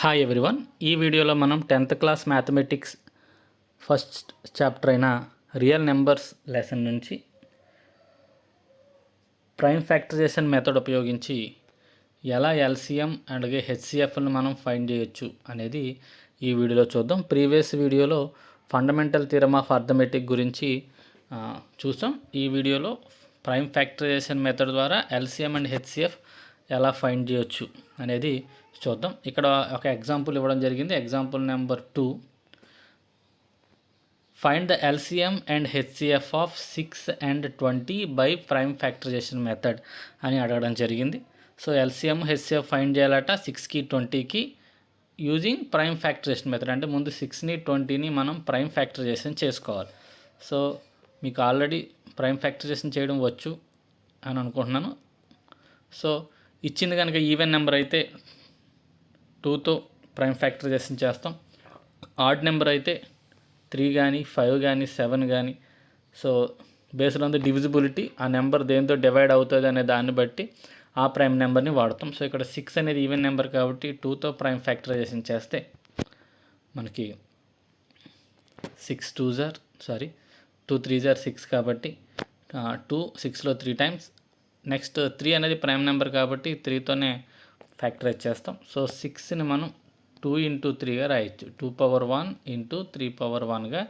Hi everyone. ఈ వీడియోలో మనం 10th class mathematics first chapter అయిన రియల్ నెంబర్స్ లెసన్ నుంచి ప్రైమ్ ఫ్యాక్టరైజేషన్ మెథడ్ ఉపయోగించి ఎలా ఎల్సిఎం అలాగే హెచ్సిఎఫ్ను మనం ఫైండ్ చేయొచ్చు అనేది ఈ వీడియోలో చూద్దాం. ప్రీవియస్ వీడియోలో ఫండమెంటల్ థియరమ్ ఆఫ్ అర్థమెటిక్ గురించి చూసాం. ఈ వీడియోలో ప్రైమ్ ఫ్యాక్టరైజేషన్ మెథడ్ ద్వారా ఎల్సిఎం అండ్ హెచ్సిఎఫ్ ఎలా ఫైండ్ చేయొచ్చు అనేది చూద్దాం. ఇక్కడ ఒక ఎగ్జాంపుల్ ఇవ్వడం జరిగింది. Example number 2, find the LCM and HCF of 6 and 20 by prime factorization method అని అడగడం జరిగింది. సో ఎల్సిఎం హెచ్సిఎఫ్ ఫైండ్ చేయాలట 6కి 20కి యూజింగ్ ప్రైమ్ ఫ్యాక్టరైజేషన్ మెథడ్. అంటే ముందు 6ని 20ని మనం ప్రైమ్ ఫ్యాక్టరైజేషన్ చేసుకోవాలి. సో మీకు ఆల్రెడీ ప్రైమ్ ఫ్యాక్టరైజేషన్ చేయడం వచ్చు అని అనుకుంటున్నాను. సో ఇచ్చింది కనుక ఈవెన్ నెంబర్ అయితే 2తో ప్రైమ్ ఫ్యాక్టరైజేషన్ చేస్తాం. ఆడ్ నెంబర్ అయితే 3 కానీ 5 కానీ 7 కానీ. So based on the divisibility ఆ నెంబర్ దేంతో డివైడ్ అవుతుంది అనే దాన్ని బట్టి ఆ ప్రైమ్ నెంబర్ని వాడతాం. సో ఇక్కడ 6 అనేది ఈవెన్ నెంబర్ కాబట్టి 2తో ప్రైమ్ ఫ్యాక్టరైజేషన్ చేస్తే మనకి 2 3 6 కాబట్టి 2 6లో 3 టైమ్స్. నెక్స్ట్ 3 అనేది ప్రైమ్ నెంబర్ కాబట్టి 3తోనే ఫ్యాక్టరైజ్ చేస్తాం. సో 6ని మనం 2 into 3గా రాయొచ్చు. 2 power 1 into 3 power 1గా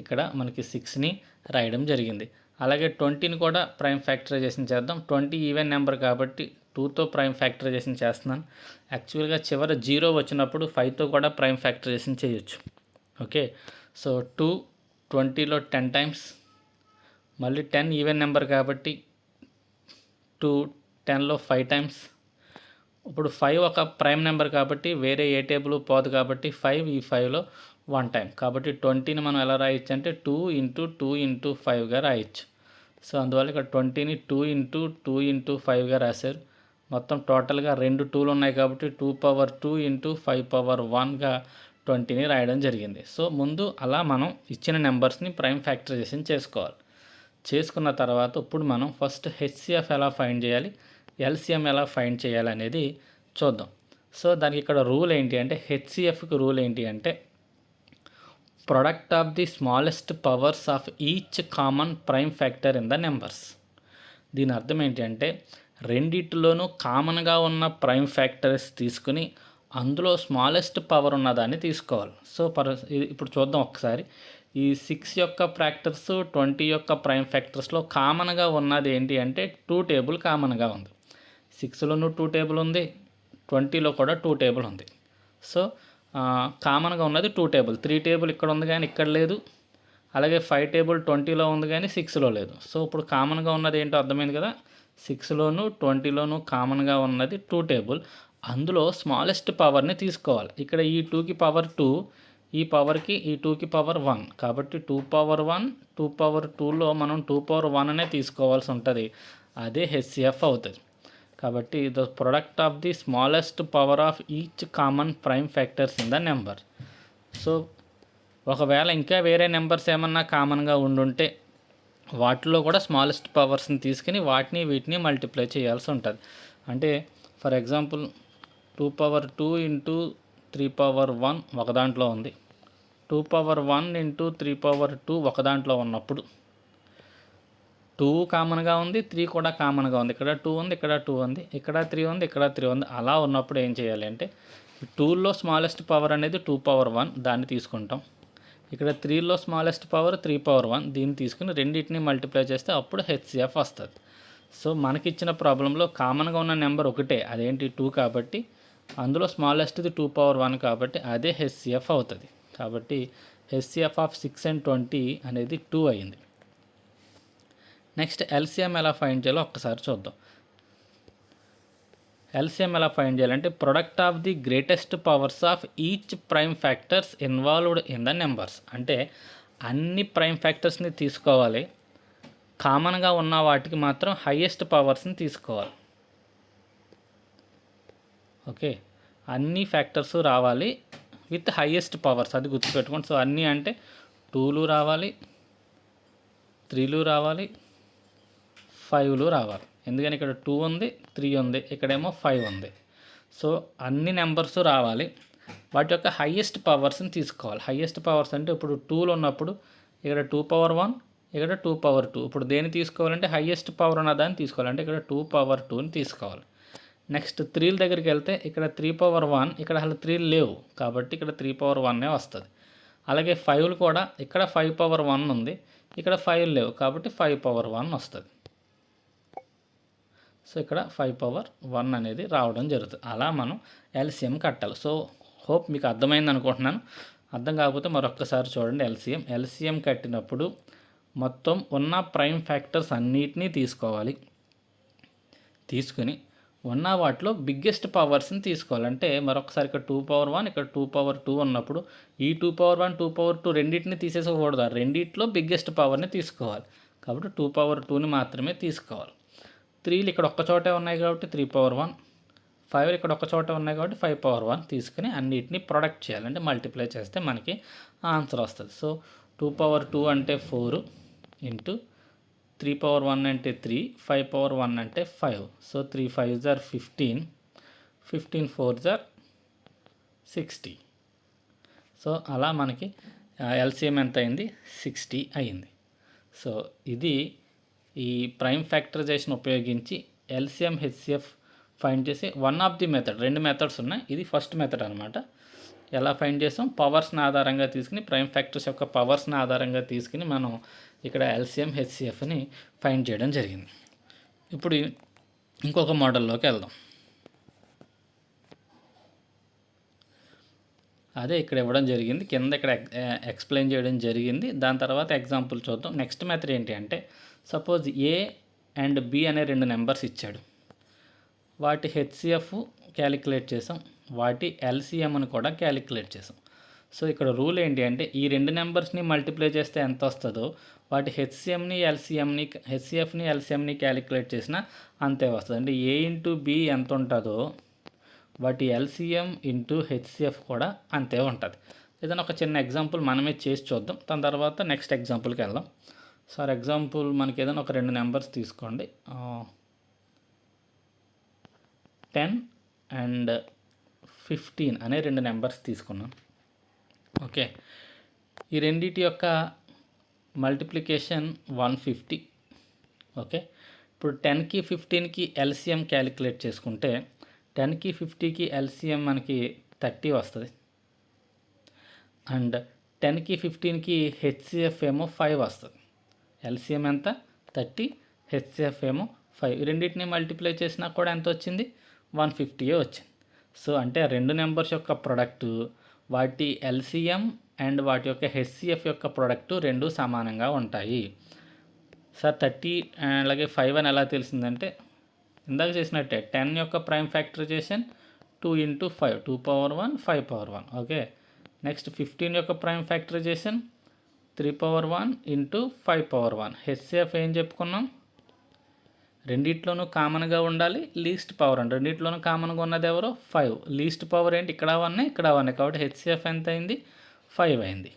ఇక్కడ మనకి 6ని రాయడం జరిగింది. అలాగే 20ని కూడా ప్రైమ్ ఫ్యాక్టరైజేషన్ చేద్దాం. 20 ఈవెన్ నెంబర్ కాబట్టి 2తో ప్రైమ్ ఫ్యాక్టరైజేషన్ చేస్తున్నాను. యాక్చువల్గా చివరి 0 వచ్చినప్పుడు 5తో కూడా ప్రైమ్ ఫ్యాక్టరైజేషన్ చేయొచ్చు. ఓకే, సో 2 20లో 10 టైమ్స్, మళ్ళీ 10 ఈవెన్ నెంబర్ కాబట్టి 2 10లో 5 టైమ్స్. ఇప్పుడు 5 ఒక ప్రైమ్ నెంబర్ కాబట్టి వేరే ఏ టేబుల్ పోదు కాబట్టి 5 ఈ 5లో 1 టైం. కాబట్టి 20ని మనం ఎలా రాయొచ్చు అంటే 2 into 2 into 5గా రాయొచ్చు. సో అందువల్ల ఇక్కడ 20ని 2 into 2 into 5గా రాశారు. మొత్తం టోటల్గా 2 2లు ఉన్నాయి కాబట్టి 2 power 2 into 5 power 1గా 20ని రాయడం జరిగింది. సో ముందు అలా మనం ఇచ్చిన నెంబర్స్ని ప్రైమ్ ఫ్యాక్టరైజేషన్ చేసుకోవాలి. చేసుకున్న తర్వాత ఇప్పుడు మనం ఫస్ట్ హెచ్సిఎఫ్ ఎలా ఫైండ్ చేయాలి, ఎల్సిఎం ఎలా ఫైండ్ చేయాలి అనేది చూద్దాం. సో దానికి ఇక్కడ రూల్ ఏంటి అంటే హెచ్సిఎఫ్కి రూల్ ఏంటి అంటే product of the smallest powers of each common prime factor in the numbers. దీని అర్థం ఏంటి అంటే రెండిటిలోనూ కామన్గా ఉన్న ప్రైమ్ ఫ్యాక్టర్స్ తీసుకుని అందులో స్మాలెస్ట్ పవర్ ఉన్నదాన్ని తీసుకోవాలి. సో ఇప్పుడు చూద్దాం ఒకసారి. ఈ 6 యొక్క ఫ్యాక్టర్స్ 20 యొక్క ప్రైమ్ ఫ్యాక్టర్స్లో కామన్గా ఉన్నది ఏంటి అంటే 2 టేబుల్ కామన్గా ఉంది. 6లోనూ 2 టేబుల్ ఉంది, 20లో కూడా 2 టేబుల్ ఉంది. సో కామన్గా ఉన్నది 2 టేబుల్. 3 టేబుల్ ఇక్కడ ఉంది కానీ ఇక్కడ లేదు. అలాగే 5 టేబుల్ 20లో ఉంది కానీ 6లో లేదు. సో ఇప్పుడు కామన్గా ఉన్నది ఏంటో అర్థమైంది కదా. 6లోనూ 20లోనూ కామన్గా ఉన్నది 2 టేబుల్. అందులో స్మాలెస్ట్ పవర్ని తీసుకోవాలి. ఇక్కడ ఈ 2కి పవర్ 2, ఈ పవర్కి ఈ 2కి పవర్ 1 కాబట్టి 2 power 1 2 power 2లో మనం 2 power 1 అనే తీసుకోవాల్సి ఉంటుంది. అదే హెచ్సిఎఫ్ అవుతుంది. కాబట్టి the product of the smallest power of each common prime factors in the number. So ఒకవేళ ఇంకా వేరే నెంబర్స్ ఏమన్నా కామన్గా ఉండుంటే వాటిలో కూడా స్మాలెస్ట్ పవర్స్ని తీసుకుని వీటిని మల్టిప్లై చేయాల్సి ఉంటుంది. అంటే for example 2 power 2 into 3 power 1 ఒక దాంట్లో ఉంది. 2 power 1 into 3 power 2 ఒక దాంట్లో ఉన్నప్పుడు 2 కామన్గా ఉంది, 3 కూడా కామన్గా ఉంది. ఇక్కడ 2 ఉంది, ఇక్కడ 2 ఉంది, ఇక్కడ 3 ఉంది, ఇక్కడ 3 ఉంది. అలా ఉన్నప్పుడు ఏం చేయాలి అంటే 2లో స్మాలెస్ట్ పవర్ అనేది 2 power 1 దాన్ని తీసుకుంటాం. ఇక్కడ 3లో స్మాలెస్ట్ పవర్ 3 power 1 దీన్ని తీసుకుని రెండింటిని మల్టిప్లై చేస్తే అప్పుడు హెచ్సిఎఫ్ వస్తుంది. సో మనకిచ్చిన ప్రాబ్లంలో కామన్గా ఉన్న నెంబర్ ఒకటే, అదేంటి 2 కాబట్టి అందులో స్మాలెస్ట్ది 2 power 1 కాబట్టి అదే హెచ్సిఎఫ్ అవుతుంది. కాబట్టి హెచ్సిఎఫ్ ఆఫ్ 6 and 20 అనేది 2 అయింది. నెక్స్ట్ ఎల్సిఎం ఎలా ఫైండ్ చేయాలో ఒక్కసారి చూద్దాం. ఎల్సిఎం ఎలా ఫైండ్ చేయాలంటే product of the greatest powers of each prime factors involved in the numbers. అంటే అన్ని ప్రైమ్ ఫ్యాక్టర్స్ని తీసుకోవాలి, కామన్గా ఉన్న వాటికి మాత్రం హైయెస్ట్ పవర్స్ని తీసుకోవాలి. ఓకే, అన్ని ఫ్యాక్టర్స్ రావాలి విత్ హైయెస్ట్ పవర్స్, అది గుర్తుపెట్టుకోండి. సో అన్నీ అంటే 2లు రావాలి, 3లు రావాలి, 5లు రావాలి. ఎందుకని ఇక్కడ 2 ఉంది, 3 ఉంది, ఇక్కడేమో 5 ఉంది. సో అన్ని నెంబర్స్ రావాలి. వాటి యొక్క హైయెస్ట్ పవర్స్ని తీసుకోవాలి. హైయెస్ట్ పవర్స్ అంటే ఇప్పుడు 2లో ఉన్నప్పుడు ఇక్కడ 2 పవర్ 1, ఇక్కడ 2 పవర్ 2. ఇప్పుడు దేన్ని తీసుకోవాలంటే హైయెస్ట్ పవర్ ఉన్న దాన్ని తీసుకోవాలి. అంటే ఇక్కడ 2 పవర్ 2ని తీసుకోవాలి. నెక్స్ట్ 3ల దగ్గరికి వెళ్తే ఇక్కడ 3 పవర్ 1, ఇక్కడ అసలు 3 లేవు కాబట్టి ఇక్కడ 3 పవర్ 1 వస్తుంది. అలాగే 5లు కూడా ఇక్కడ 5 పవర్ 1 ఉంది, ఇక్కడ 5 లేవు కాబట్టి 5 పవర్ 1 వస్తుంది. సో ఇక్కడ 5 పవర్ 1 అనేది రావడం జరుగుతుంది. అలా మనం ఎల్సిఎం కట్టాలి. సో హోప్ మీకు అర్థమైంది అనుకుంటున్నాను. అర్థం కాకపోతే మరొక్కసారి చూడండి. ఎల్సిఎం కట్టినప్పుడు మొత్తం ఉన్న ప్రైమ్ ఫ్యాక్టర్స్ అన్నిటినీ తీసుకోవాలి. తీసుకుని ఉన్న వాటిలో బిగ్గెస్ట్ పవర్స్ని తీసుకోవాలి. అంటే మరొకసారి ఇక్కడ 2 పవర్ 1, ఇక్కడ 2 పవర్ 2 ఉన్నప్పుడు ఈ 2 పవర్ 1, 2 పవర్ 2 రెండింటిని తీసేసుకోకూడదు. ఆ రెండిట్లో బిగ్గెస్ట్ పవర్ని తీసుకోవాలి. కాబట్టి 2 పవర్ 2ని మాత్రమే తీసుకోవాలి. 3లు ఇక్కడ ఒక్క చోటే ఉన్నాయి కాబట్టి 3 పవర్ 1, 5లు ఇక్కడ ఒక్క చోట ఉన్నాయి కాబట్టి 5 పవర్ 1 తీసుకుని అన్నిటిని ప్రొడక్ట్ చేయాలి. అంటే మల్టిప్లై చేస్తే మనకి ఆన్సర్ వస్తుంది. సో 2 పవర్ 2 అంటే 4 ఇంటూ 3 పవర్ 1 అంటే 3, 5 పవర్ 1 అంటే 5. So 3 5s are 15, 15 4s are 60. So అలా మనకి ఎల్సిఎం ఎంత అయింది? 60 అయింది. సో ఇది ఈ ప్రైమ్ ఫ్యాక్టరైజేషన్ ఉపయోగించి ఎల్సిఎం హెచ్సిఎఫ్ ఫైండ్ చేసి one of the method. 2 methods ఉన్నాయి. ఇది ఫస్ట్ మెథడ్ అనమాట. ఎలా ఫైండ్ చేసాం? పవర్స్ని ఆధారంగా తీసుకుని ప్రైమ్ ఫ్యాక్టర్స్ యొక్క పవర్స్ని ఆధారంగా తీసుకుని మనం ఇక్కడ ఎల్సిఎం హెచ్సిఎఫ్ని ఫైండ్ చేయడం జరిగింది. ఇప్పుడు ఇంకొక మోడల్లోకి వెళ్దాం. అదే ఇక్కడ ఇవ్వడం జరిగింది, కింద ఇక్కడ ఎక్స్ప్లెయిన్ చేయడం జరిగింది. దాని తర్వాత ఎగ్జాంపుల్ చూద్దాం. నెక్స్ట్ మెథడ్ ఏంటి అంటే, సపోజ్ ఏ అండ్ బి అనే 2 నెంబర్స్ ఇచ్చాడు. వాటి హెచ్సిఎఫ్ క్యాలిక్యులేట్ చేసాం, వాటి ఎల్సిఎంని కూడా క్యాలిక్యులేట్ చేసాం. సో ఇక్కడ రూల్ ఏంటి అంటే, ఈ 2 నెంబర్స్ని మల్టిప్లై చేస్తే ఎంత వస్తుందో వాటి హెచ్సిఎఫ్ని ఎల్సిఎంని క్యాలిక్యులేట్ చేసినా అంతే వస్తుంది. అంటే ఏ ఇంటూ బి ఎంత ఉంటుందో వాటి ఎల్సిఎం ఇంటూ హెచ్సిఎఫ్ కూడా అంతే ఉంటుంది. ఏదైనా ఒక చిన్న ఎగ్జాంపుల్ మనమే చేసి చూద్దాం. దాని తర్వాత నెక్స్ట్ ఎగ్జాంపుల్కి వెళ్దాం. సార్ ఎగ్జాంపుల్ మనకి ఏదైనా ఒక 2 నెంబర్స్ తీసుకోండి. 10 అండ్ 15 అనే 2 నెంబర్స్ తీసుకున్నాం. ఓకే, ఈ రెండిటి యొక్క మల్టిప్లికేషన్ 150. ఓకే, ఇప్పుడు 10కి 15కి ఎల్సిఎం క్యాలిక్యులేట్ చేసుకుంటే 10కి 50కి ఎల్సిఎం మనకి 30 వస్తుంది. అండ్ 10కి 15కి హెచ్సిఎఫ్ ఏమో 5 వస్తుంది. ఎల్సిఎం ఎంత? 30, హెచ్సిఎఫ్ ఏమో 5. రెండింటిని మల్టిప్లై చేసినా కూడా ఎంత వచ్చింది? 150 వచ్చింది. సో అంటే 2 నెంబర్స్ యొక్క ప్రొడక్టు, వాటి ఎల్సిఎం అండ్ వాటి యొక్క హెచ్సిఎఫ్ యొక్క ప్రొడక్టు 2 సమానంగా ఉంటాయి. సార్ 30 అలాగే 5 అని ఎలా తెలిసిందంటే, ఇందాక చేసినట్టే 10 యొక్క prime factorization 2 into 5, 2 power 1, 5 power 1. Okay, next 15 యొక్క prime factorization 3 power 1 into 5 power 1. HCF ఏం చెప్పుకున్నాం? రెండిట్లోనూ కామన్గా ఉండాలి, లీస్ట్ పవర్ అండి. రెండిట్లోనూ కామన్గా ఉన్నది ఎవరో 5. లీస్ట్ పవర్ ఏంటి? ఇక్కడ 1, ఇక్కడ 1. కాబట్టి హెచ్సిఎఫ్ ఎంత అయింది? 5 అయింది.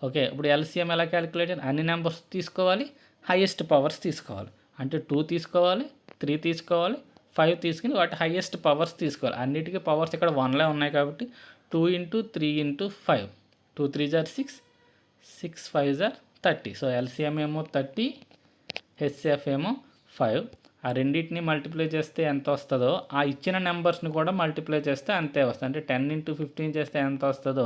ఓకే, ఇప్పుడు ఎల్సిఎం ఎలా క్యాలిక్యులేట్? అన్ని నెంబర్స్ తీసుకోవాలి, హైయెస్ట్ పవర్స్ తీసుకోవాలి. అంటే 2 తీసుకోవాలి, 3 తీసుకోవాలి, 5 తీసుకుని వాటి హైయెస్ట్ పవర్స్ తీసుకోవాలి. అన్నిటికీ పవర్స్ ఇక్కడ 1లే ఉన్నాయి కాబట్టి 2 into 3 into 5, 2 3s are 6, 6 5s are 30. So LCM ఏమో 30, హెచ్సిఎఫ్ ఏమో 5. ఆ రెండింటిని మల్టిప్లై చేస్తే ఎంత వస్తుందో ఆ ఇచ్చిన నెంబర్స్ని కూడా మల్టిప్లై చేస్తే అంతే వస్తుంది. అంటే 10 ఇంటూ 15 చేస్తే ఎంత వస్తుందో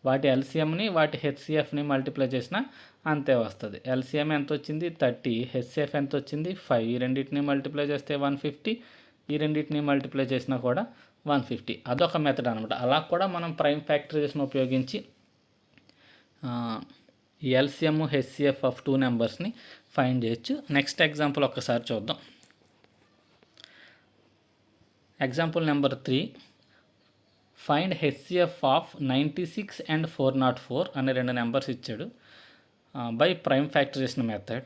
వాటి ఎల్సిఎంని వాటి హెచ్సిఎఫ్ని మల్టిప్లై చేసినా అంతే వస్తుంది. ఎల్సిఎం ఎంత వచ్చింది? 30, హెచ్సిఎఫ్ ఎంత వచ్చింది? 5. ఈ రెండింటిని మల్టిప్లై చేస్తే 150, ఈ రెండింటిని మల్టిప్లై చేసినా కూడా 150. అదొక మెథడ్ అనమాట. అలా కూడా మనం ప్రైమ్ ఫ్యాక్టరైజేషన్ ఉపయోగించి ఈ ఎల్సిఎం హెచ్సిఎఫ్ ఆఫ్ 2 నెంబర్స్ని ఫైండ్ చేయొచ్చు. నెక్స్ట్ ఎగ్జాంపుల్ ఒక్కసారి చూద్దాం. Example number 3, find HCF of 96 and 404 అనే 2 నెంబర్స్ ఇచ్చాడు by prime factorization method.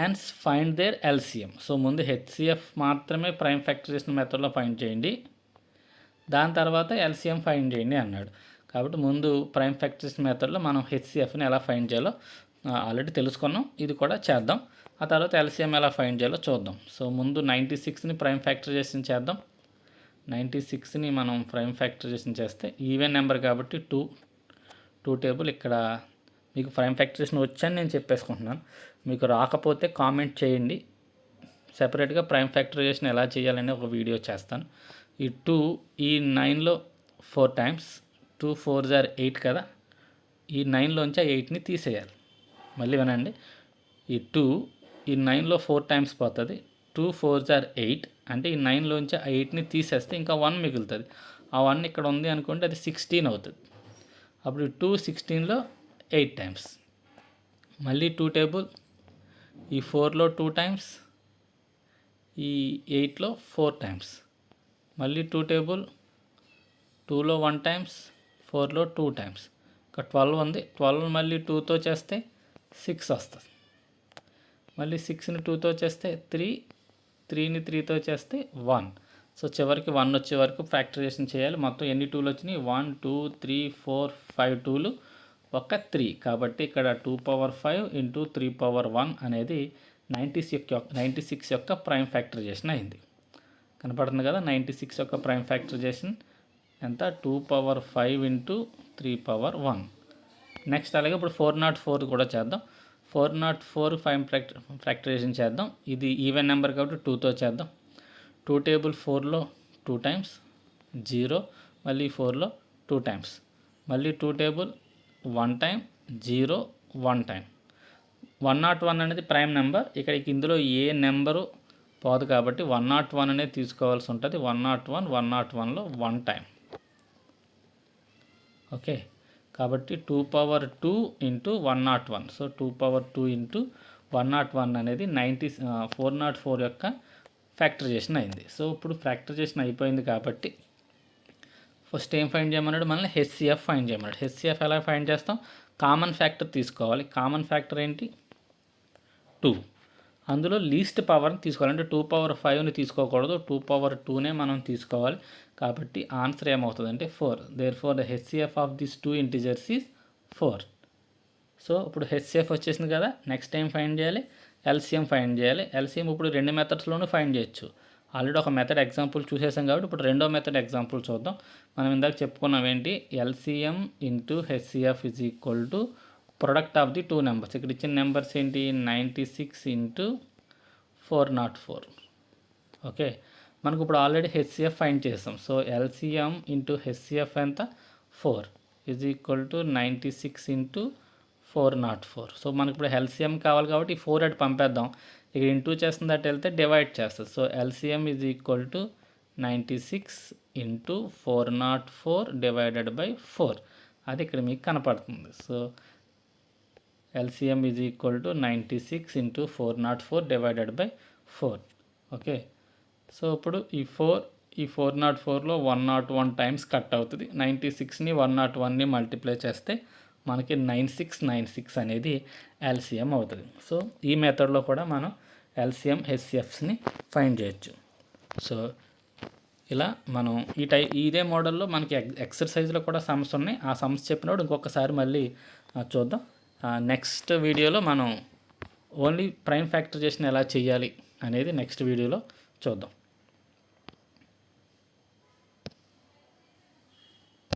Hence find their LCM. So ముందు హెచ్సిఎఫ్ మాత్రమే ప్రైమ్ ఫ్యాక్టరైజేషన్ మెథడ్లో ఫైండ్ చేయండి, దాని తర్వాత ఎల్సిఎం ఫైండ్ చేయండి అన్నాడు. కాబట్టి ముందు ప్రైమ్ ఫ్యాక్టరైజేషన్ మెథడ్లో మనం హెచ్సిఎఫ్ని ఎలా ఫైండ్ చేయాలో ఆల్రెడీ తెలుసుకున్నాం, ఇది కూడా చేద్దాం. ఆ తర్వాత ఎల్సిఎం ఎలా ఫైండ్ చేయాలో చూద్దాం. సో ముందు 96ని ప్రైమ్ ఫ్యాక్టరైజేషన్ చేద్దాం. 96ని మనం ప్రైమ్ ఫ్యాక్టరైజేషన్ చేస్తే ఈవెన్ నెంబర్ కాబట్టి టూ టేబుల్ ఇక్కడ మీకు ప్రైమ్ ఫ్యాక్టరైజేషన్ వచ్చని నేను చెప్పేసుకుంటున్నాను. మీకు రాకపోతే కామెంట్ చేయండి, సెపరేట్గా ప్రైమ్ ఫ్యాక్టరైజేషన్ ఎలా చేయాలని ఒక వీడియో చేస్తాను. ఈ 9లో 4 టైమ్స్ 2 4s are 8 కదా, ఈ 9లోంచి 8ని తీసేయాలి. మళ్ళీ వినండి, ఈ 9లో 4 టైమ్స్ పోతుంది, 2 4s are 8 అంటే ఈ 9లోంచి 8ని తీసేస్తే ఇంకా 1 మిగులుతుంది. ఆ 1 ఇక్కడ ఉంది అనుకోండి, అది 16 అవుతుంది. అప్పుడు 16లో 8 టైమ్స్, మళ్ళీ 2 టేబుల్, ఈ 4లో 2 టైమ్స్, ఈ 8లో 4 టైమ్స్, మళ్ళీ 2 టేబుల్, 2లో 1 టైమ్స్, 4లో 2 టైమ్స్, ఇక్కడ 12 ఉంది. 12 మళ్ళీ 2తో చేస్తే 6 వస్తుంది. మళ్ళీ 6ని 2తో చేస్తే 3, 3ని 3తో చేస్తే 1. సో చివరికి 1 వచ్చే వరకు ఫ్యాక్టరైజేషన్ చేయాలి. మొత్తం ఎన్ని 2లు వచ్చినాయి? 1 2 3 4 5 2లు, ఒక 3. కాబట్టి ఇక్కడ 2^5 × 3^1 అనేది 96 యొక్క ప్రైమ్ ఫ్యాక్టరైజేషన్ అయింది. కనపడుతుంది కదా, 96 యొక్క ప్రైమ్ ఫ్యాక్టరైజేషన్ ఎంత? 2^5 × 3^1. నెక్స్ట్ అలాగే ఇప్పుడు 404 కూడా చేద్దాం. 404 ప్రైమ్ ఫ్యాక్టరైజేషన్ చేద్దాం. ఇది ఈవెన్ నెంబర్ కాబట్టి 2తో చేద్దాం. 2 టేబుల్ 4లో 2 టైమ్స్, 0, మళ్ళీ 4లో 2 టైమ్స్, మళ్ళీ 2 టేబుల్ 1 టైం, 0, 1 టైం. 101 అనేది ప్రైమ్ నెంబర్. ఇక్కడికి ఇందులో ఏ నెంబరు పోదు కాబట్టి 101 అనేది తీసుకోవాల్సి ఉంటుంది. 101లో 1 టైం. ఓకే, కాబట్టి 2^2 × 101. సో 2^2 × 101 అనేది 404 యొక్క ఫ్యాక్టరైజేషన్ అయింది. సో ఇప్పుడు ఫ్యాక్టరైజేషన్ అయిపోయింది కాబట్టి ఫస్ట్ ఏం ఫైండ్ చేయమన్నాడు? మనల్ని హెచ్సిఎఫ్ ఫైండ్ చేయమన్నాడు. హెచ్సిఎఫ్ ఎలా ఫైండ్ చేస్తాం? కామన్ ఫ్యాక్టర్ తీసుకోవాలి. కామన్ ఫ్యాక్టర్ ఏంటి? 2. అందులో లీస్ట్ పవర్ని తీసుకోవాలి. అంటే 2^5ని తీసుకోకూడదు, 2^2నే మనం తీసుకోవాలి. కాబట్టి ఆన్సర్ ఏమవుతుంది అంటే 4. Therefore the HCF of this 2 integers is 4. So ఇప్పుడు హెచ్సిఎఫ్ వచ్చేసింది కదా, నెక్స్ట్ టైం ఫైండ్ చేయాలి, ఎల్సిఎం ఫైండ్ చేయాలి. ఎల్సిఎం ఇప్పుడు 2 మెథడ్స్లోనూ ఫైండ్ చేయొచ్చు. ఆల్రెడీ ఒక మెథడ్ ఎగ్జాంపుల్ చూసేసాం కాబట్టి ఇప్పుడు రెండో మెథడ్ ఎగ్జాంపుల్ చూద్దాం. మనం ఇందాక చెప్పుకున్నాం ఏంటి? LCM × HCF is equal to product of the 2 numbers. ఇక్కడ ఇచ్చిన నెంబర్స్ ఏంటి? 96 × 404. ఓకే, మనకు ఇప్పుడు ఆల్రెడీ హెచ్సిఎఫ్ ఫైండ్ చేస్తాం. సో ఎల్సిఎం × హెచ్సిఎఫ్ ఎంత? 4 ఈజ్ ఈక్వల్ టు 96 × 404. సో మనకి ఇప్పుడు ఎల్సిఎం కావాలి కాబట్టి 4 అటు పంపేద్దాం. ఇక్కడ ఇంటూ చేస్తుంది, అటు వెళ్తే డివైడ్ చేస్తుంది. So LCM is equal to 96 × 404 divided by 4. అది ఇక్కడ మీకు కనపడుతుంది. So LCM is equal to 96 × 404 divided by 4. Okay, so ఇప్పుడు ఈ 404లో 101 టైమ్స్ కట్ అవుతుంది. 96ని 101ని మల్టిప్లై చేస్తే మనకి 9696 అనేది ఎల్సిఎం అవుతుంది. సో ఈ మెథడ్లో కూడా మనం ఎల్సిఎం హెచ్సిఎఫ్స్ని ఫైండ్ చేయొచ్చు. సో ఇలా మనం ఇదే మోడల్లో మనకి ఎక్సర్సైజ్లో కూడా సమ్స్ ఉన్నాయి. ఆ సమ్స్ చెప్పినప్పుడు ఇంకొకసారి మళ్ళీ చూద్దాం. నెక్స్ట్ వీడియోలో మనం ఓన్లీ ప్రైమ్ ఫ్యాక్టరైజేషన్ ఎలా చేయాలి అనేది నెక్స్ట్ వీడియోలో చూద్దాం.